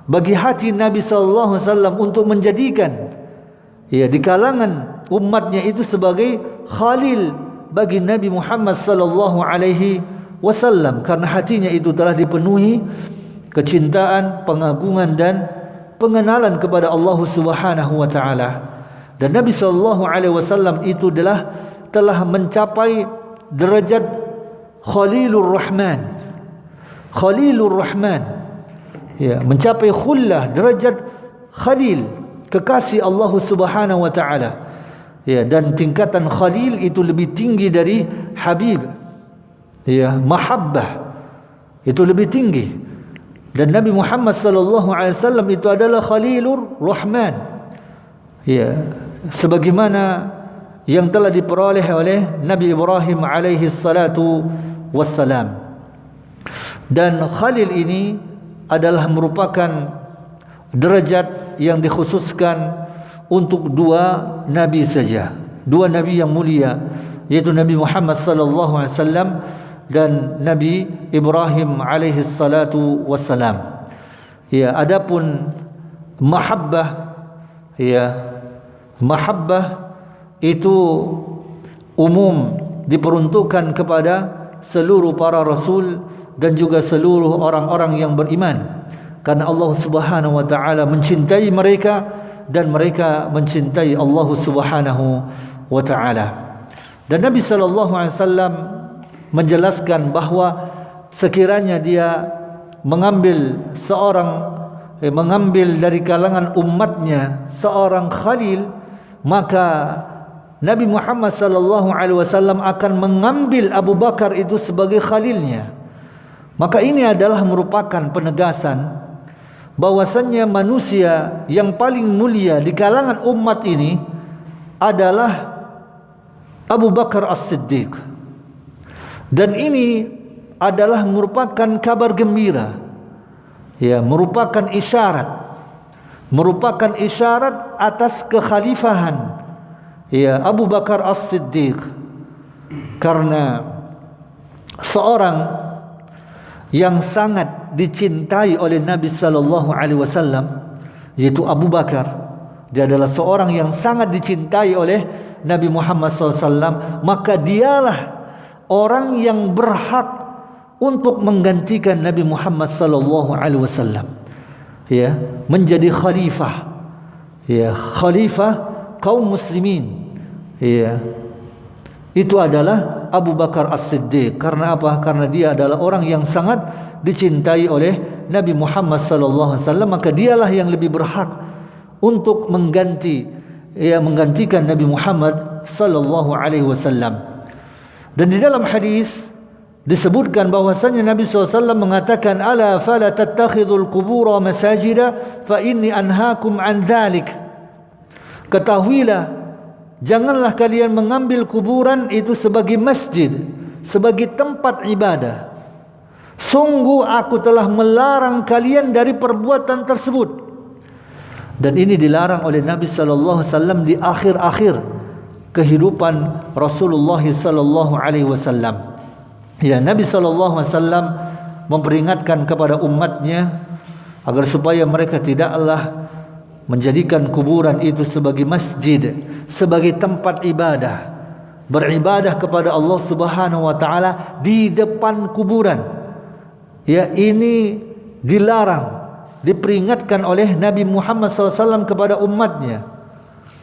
S2: bagi hati Nabi sallallahu alaihi wasallam untuk menjadikan di kalangan umatnya itu sebagai khalil bagi Nabi Muhammad sallallahu alaihi wasallam, karena hatinya itu telah dipenuhi kecintaan, pengagungan dan pengenalan kepada Allah Subhanahu wa taala. Dan Nabi sallallahu alaihi wasallam itu telah mencapai derajat Khalilur Rahman. Mencapai khullah, derajat khalil, kekasih Allah Subhanahu wa taala. Ya, dan tingkatan khalil itu lebih tinggi dari habib. Ya, mahabbah itu lebih tinggi. Dan Nabi Muhammad sallallahu alaihi wasallam itu adalah Khalilur Rahman. Ya, sebagaimana yang telah diperoleh oleh Nabi Ibrahim alaihi salatu wassalam. Dan Khalil ini adalah merupakan derajat yang dikhususkan untuk dua nabi saja, dua nabi yang mulia, yaitu Nabi Muhammad sallallahu alaihi wasallam dan Nabi Ibrahim alaihi salatu wassalam. Ya, adapun mahabbah, ya, mahabbah itu umum diperuntukkan kepada seluruh para rasul dan juga seluruh orang-orang yang beriman, karena Allah Subhanahu wa taala mencintai mereka dan mereka mencintai Allah Subhanahu wa taala. Dan Nabi sallallahu alaihi wasallam menjelaskan bahawa sekiranya dia mengambil dari kalangan umatnya seorang khalil, maka Nabi Muhammad sallallahu alaihi wasallam akan mengambil Abu Bakar itu sebagai khalilnya. Maka ini adalah merupakan penegasan bahwasannya manusia yang paling mulia di kalangan umat ini adalah Abu Bakar As-Siddiq. Dan ini adalah merupakan kabar gembira, ya, merupakan isyarat atas kekhalifahan, ya, Abu Bakar As-Siddiq. Karena seorang yang sangat dicintai oleh Nabi sallallahu alaihi wasallam, yaitu Abu Bakar, dia adalah seorang yang sangat dicintai oleh Nabi Muhammad sallallahu alaihi wasallam, maka dialah orang yang berhak untuk menggantikan Nabi Muhammad sallallahu alaihi wasallam, ya, menjadi khalifah, ya, khalifah kaum muslimin, ya. Itu adalah Abu Bakar As-Siddiq. Karena apa? Karena dia adalah orang yang sangat dicintai oleh Nabi Muhammad sallallahu alaihi wasallam, maka dialah yang lebih berhak untuk menggantikan Nabi Muhammad sallallahu alaihi wasallam. Dan di dalam hadis disebutkan bahwasanya Nabi SAW mengatakan, ala fala tattakhidul qubura masajida fa inni anhaakum an dzalik. Ketahuilah, janganlah kalian mengambil kuburan itu sebagai masjid, sebagai tempat ibadah. Sungguh aku telah melarang kalian dari perbuatan tersebut. Dan ini dilarang oleh Nabi sallallahu alaihi wasallam di akhir-akhir kehidupan Rasulullah sallallahu alaihi wasallam. Ya, Nabi sallallahu alaihi wasallam memperingatkan kepada umatnya agar supaya mereka tidaklah menjadikan kuburan itu sebagai masjid, sebagai tempat ibadah, beribadah kepada Allah Subhanahu wa taala di depan kuburan. Ya, ini dilarang, diperingatkan oleh Nabi Muhammad SAW kepada umatnya,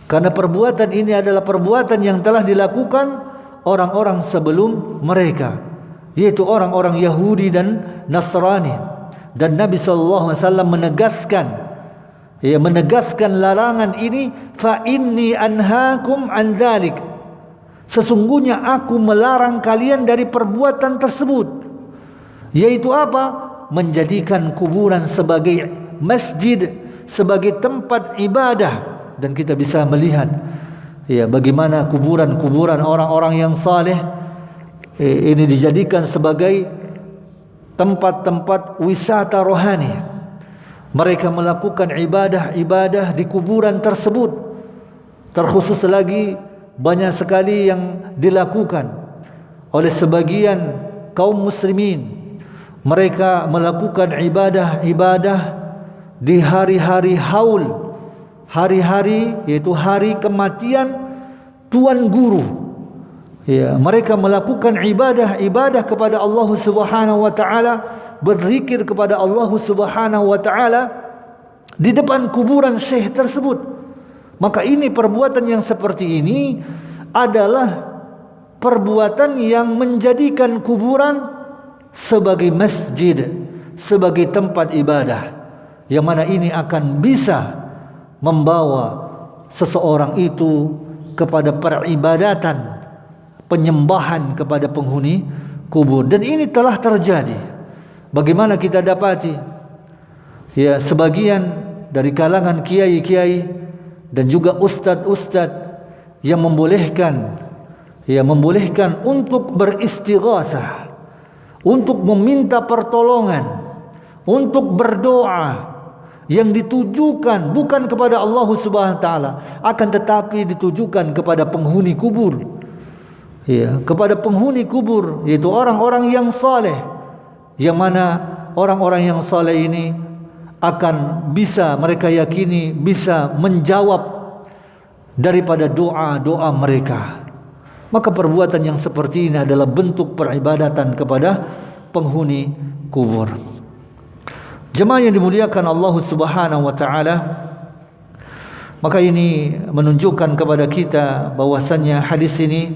S2: karena perbuatan ini adalah perbuatan yang telah dilakukan orang-orang sebelum mereka, yaitu orang-orang Yahudi dan Nasrani. Dan Nabi SAW menegaskan larangan ini, fa inni anhaakum an dzalik. Sesungguhnya aku melarang kalian dari perbuatan tersebut, yaitu apa? Menjadikan kuburan sebagai masjid, sebagai tempat ibadah. Dan kita bisa melihat, ya, bagaimana kuburan-kuburan orang-orang yang saleh ini dijadikan sebagai tempat-tempat wisata rohani. Mereka melakukan ibadah-ibadah di kuburan tersebut. Terkhusus lagi, banyak sekali yang dilakukan oleh sebagian kaum muslimin. Mereka melakukan ibadah-ibadah di hari-hari haul, hari-hari yaitu hari kematian tuan guru. Ya, mereka melakukan ibadah-ibadah kepada Allah Subhanahu wa taala, berzikir kepada Allah Subhanahu wa taala di depan kuburan syekh tersebut. Maka ini perbuatan yang seperti ini adalah perbuatan yang menjadikan kuburan sebagai masjid, sebagai tempat ibadah, yang mana ini akan bisa membawa seseorang itu kepada peribadatan, penyembahan kepada penghuni kubur. Dan ini telah terjadi. Bagaimana kita dapati? Ya, sebagian dari kalangan kiai-kiai dan juga ustadz-ustadz yang membolehkan untuk beristighatsah, untuk meminta pertolongan, untuk berdoa yang ditujukan bukan kepada Allah Subhanahu wa taala, akan tetapi ditujukan kepada penghuni kubur. Ya, kepada penghuni kubur, yaitu orang-orang yang saleh, yang mana orang-orang yang saleh ini akan bisa, mereka yakini bisa menjawab daripada doa-doa mereka. Maka perbuatan yang seperti ini adalah bentuk peribadatan kepada penghuni kubur. Jemaah yang dimuliakan Allah Subhanahu wa taala, maka ini menunjukkan kepada kita bahwasannya hadis ini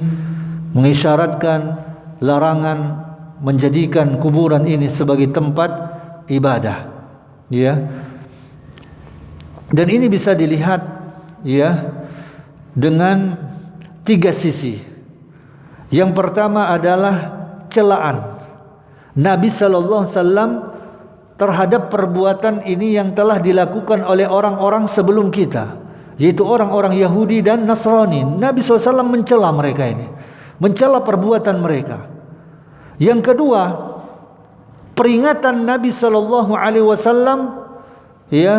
S2: mengisyaratkan larangan menjadikan kuburan ini sebagai tempat ibadah. Ya. Dan ini bisa dilihat ya dengan 3 sisi. Yang pertama adalah celaan Nabi sallallahu alaihi wasallam terhadap perbuatan ini yang telah dilakukan oleh orang-orang sebelum kita, yaitu orang-orang Yahudi dan Nasrani. Nabi SAW mencela mereka ini, mencela perbuatan mereka. Yang kedua, peringatan Nabi SAW ya,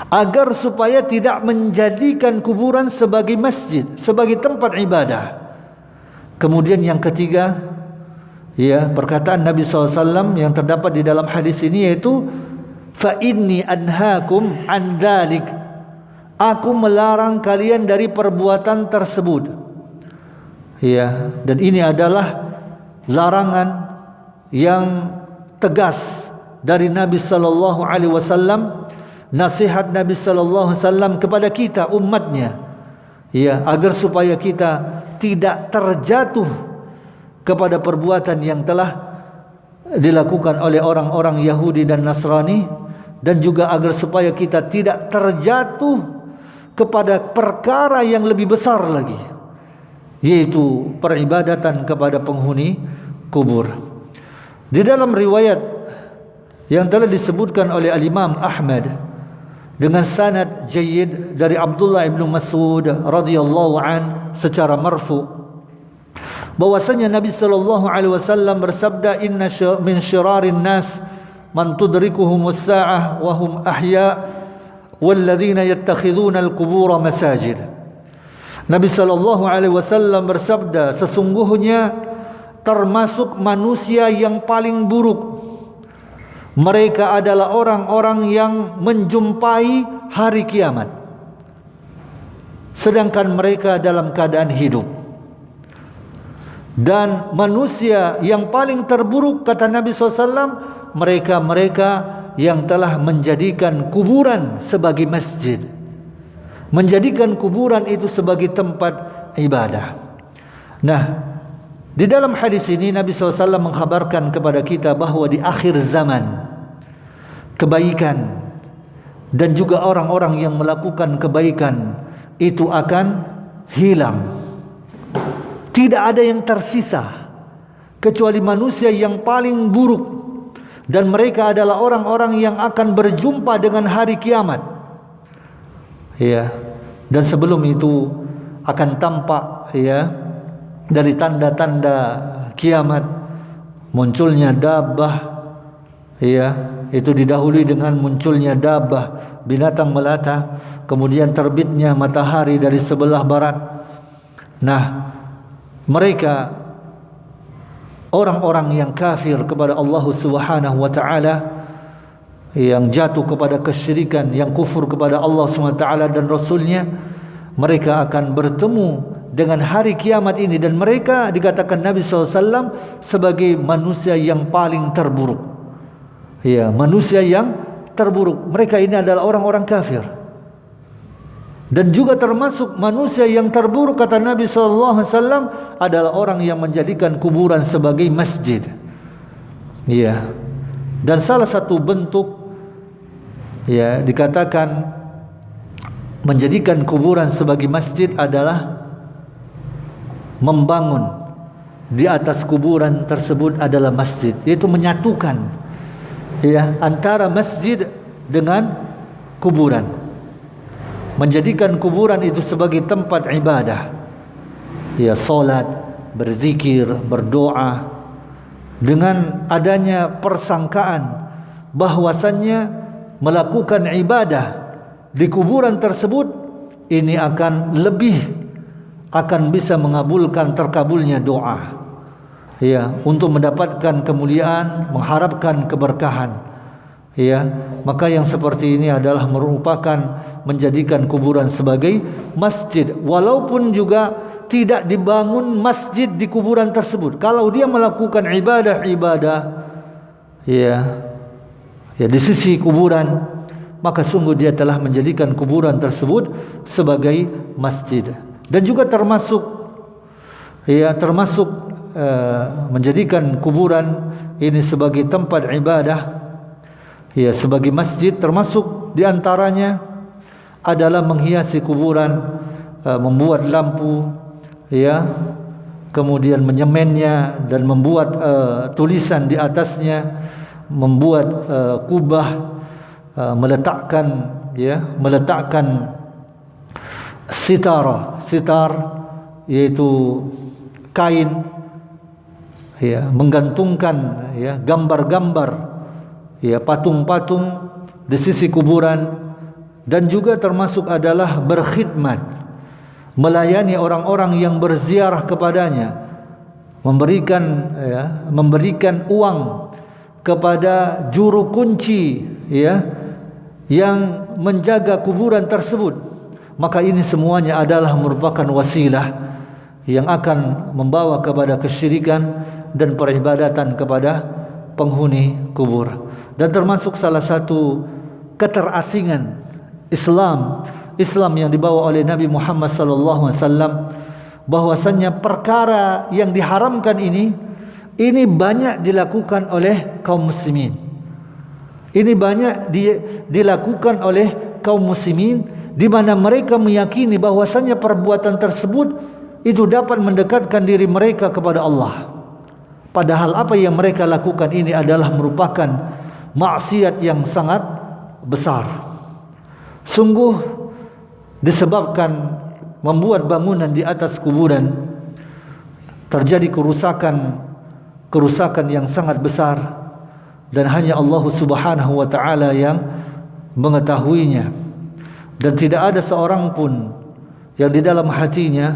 S2: agar supaya tidak menjadikan kuburan sebagai masjid, sebagai tempat ibadah. Kemudian yang ketiga, ya, perkataan Nabi SAW yang terdapat di dalam hadis ini, yaitu fa inni anhaakum an dzalik, aku melarang kalian dari perbuatan tersebut. Ya, dan ini adalah larangan yang tegas dari Nabi sallallahu alaihi wasallam, nasihat Nabi sallallahu alaihi wasallam kepada kita umatnya, ya, agar supaya kita tidak terjatuh kepada perbuatan yang telah dilakukan oleh orang-orang Yahudi dan Nasrani, dan juga agar supaya kita tidak terjatuh kepada perkara yang lebih besar lagi, yaitu peribadatan kepada penghuni kubur. Di dalam riwayat yang telah disebutkan oleh Al-Imam Ahmad dengan sanad jayyid dari Abdullah ibn Mas'ud radhiyallahu an secara marfu, bahwasanya Nabi sallallahu alaihi wasallam bersabda, inna min syirarin nas man tudrikuhumus saa'ah wa hum ahya walladzina yattakhidhuna al-qubur masajid. Nabi sallallahu alaihi wasallam bersabda, sesungguhnya termasuk manusia yang paling buruk mereka adalah orang-orang yang menjumpai hari kiamat sedangkan mereka dalam keadaan hidup. Dan manusia yang paling terburuk, kata Nabi SAW, mereka-mereka yang telah menjadikan kuburan sebagai masjid, menjadikan kuburan itu sebagai tempat ibadah. Nah, di dalam hadis ini Nabi SAW mengkhabarkan kepada kita bahwa di akhir zaman kebaikan dan juga orang-orang yang melakukan kebaikan itu akan hilang. Tidak ada yang tersisa kecuali manusia yang paling buruk, dan mereka adalah orang-orang yang akan berjumpa dengan hari kiamat. Ya, dan sebelum itu akan tampak ya dari tanda-tanda kiamat munculnya dabbah, ya, itu didahului dengan munculnya dabbah, binatang melata, kemudian terbitnya matahari dari sebelah barat. Nah, mereka orang-orang yang kafir kepada Allah Subhanahu wa taala, yang jatuh kepada kesyirikan, yang kufur kepada Allah Subhanahu wa taala dan Rasulnya, mereka akan bertemu dengan hari kiamat ini, dan mereka dikatakan Nabi SAW sebagai manusia yang paling terburuk. Ya, manusia yang terburuk. Mereka ini adalah orang-orang kafir. Dan juga termasuk manusia yang terburuk, kata Nabi SAW, adalah orang yang menjadikan kuburan sebagai masjid. Ya. Dan salah satu bentuk, ya, dikatakan menjadikan kuburan sebagai masjid adalah membangun di atas kuburan tersebut adalah masjid, yaitu menyatukan antara masjid dengan kuburan, menjadikan kuburan itu sebagai tempat ibadah, solat, berzikir, berdoa, dengan adanya persangkaan bahwasannya melakukan ibadah di kuburan tersebut ini akan bisa mengabulkan terkabulnya doa, untuk mendapatkan kemuliaan, mengharapkan keberkahan, maka yang seperti ini adalah merupakan menjadikan kuburan sebagai masjid, walaupun juga tidak dibangun masjid di kuburan tersebut. Kalau dia melakukan ibadah di sisi kuburan, maka sungguh dia telah menjadikan kuburan tersebut sebagai masjid. Dan juga termasuk menjadikan kuburan ini sebagai tempat ibadah, sebagai masjid, termasuk diantaranya adalah menghiasi kuburan, membuat lampu, kemudian menyemennya dan membuat tulisan di atasnya, membuat kubah, meletakkan sitar, yaitu kain, menggantungkan gambar-gambar, patung-patung di sisi kuburan. Dan juga termasuk adalah berkhidmat, melayani orang-orang yang berziarah kepadanya, memberikan uang kepada juru kunci yang menjaga kuburan tersebut. Maka ini semuanya adalah merupakan wasilah yang akan membawa kepada kesyirikan dan peribadatan kepada penghuni kubur. Dan termasuk salah satu keterasingan Islam yang dibawa oleh Nabi Muhammad SAW, bahwasannya perkara yang diharamkan ini banyak dilakukan oleh kaum muslimin. Ini banyak dilakukan oleh kaum muslimin, di mana mereka meyakini bahwasannya perbuatan tersebut itu dapat mendekatkan diri mereka kepada Allah. Padahal apa yang mereka lakukan ini adalah merupakan maksiat yang sangat besar. Sungguh disebabkan membuat bangunan di atas kuburan terjadi kerusakan yang sangat besar, dan hanya Allah Subhanahu wa taala yang mengetahuinya. Dan tidak ada seorang pun yang di dalam hatinya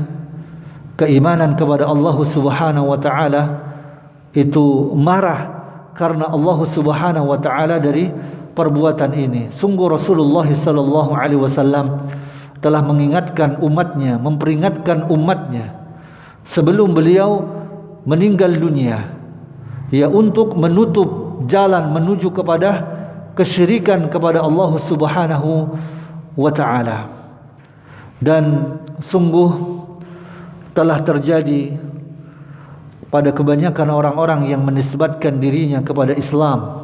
S2: keimanan kepada Allah Subhanahu wa taala itu marah karena Allah Subhanahu wa taala dari perbuatan ini. Sungguh Rasulullah sallallahu alaihi wasallam telah mengingatkan umatnya, memperingatkan umatnya sebelum beliau meninggal dunia, untuk menutup jalan menuju kepada kesyirikan kepada Allah Subhanahu wa taala. Dan sungguh telah terjadi pada kebanyakan orang-orang yang menisbatkan dirinya kepada Islam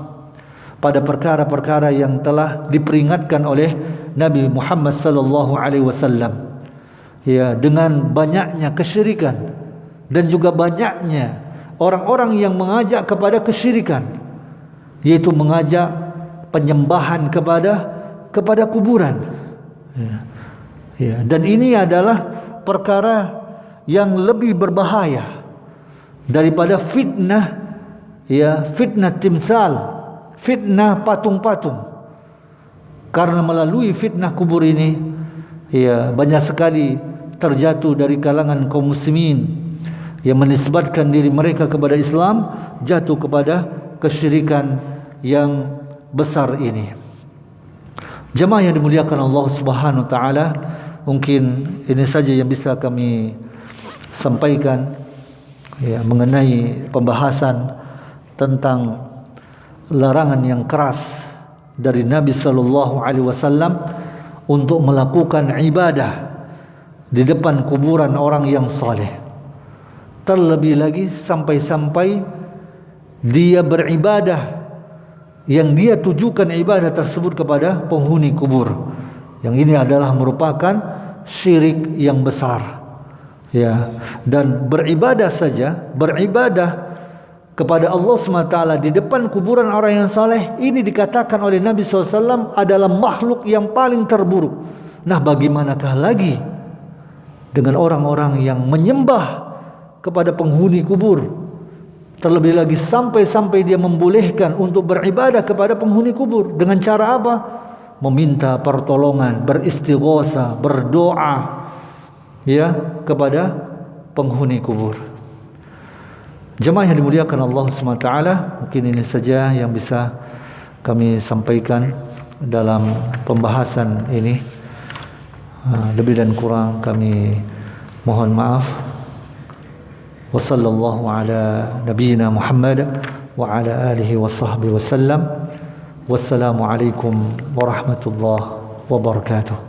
S2: pada perkara-perkara yang telah diperingatkan oleh Nabi Muhammad sallallahu alaihi wasallam, dengan banyaknya kesyirikan dan juga banyaknya orang-orang yang mengajak kepada kesyirikan, yaitu mengajak penyembahan kepada kuburan. Dan ini adalah perkara yang lebih berbahaya daripada fitnah timsal, fitnah patung-patung. Karena melalui fitnah kubur ini banyak sekali terjatuh dari kalangan kaum muslimin yang menisbatkan diri mereka kepada Islam, jatuh kepada kesyirikan yang besar ini. Jemaah yang dimuliakan Allah Subhanahu wa taala, mungkin ini saja yang bisa kami sampaikan mengenai pembahasan tentang larangan yang keras dari Nabi sallallahu alaihi wasallam untuk melakukan ibadah di depan kuburan orang yang saleh. Terlebih lagi sampai-sampai dia beribadah yang dia tujukan ibadah tersebut kepada penghuni kubur, Yang ini adalah merupakan syirik yang besar. Ya, dan beribadah kepada Allah SWT di depan kuburan orang yang saleh, ini dikatakan oleh Nabi SAW adalah makhluk yang paling terburuk. Nah, bagaimanakah lagi dengan orang-orang yang menyembah kepada penghuni kubur, terlebih lagi sampai dia membolehkan untuk beribadah kepada penghuni kubur dengan cara apa? Meminta pertolongan, beristighosa, berdoa ya kepada penghuni kubur. Jemaah yang dimuliakan Allah SWT, mungkin ini saja yang bisa kami sampaikan dalam pembahasan ini. Lebih dan kurang kami mohon maaf. Wa sallallahu ala nabiyyina Muhammad wa ala alihi wa sahbihi wa sallam. Wassalamu alaikum warahmatullahi wabarakatuh.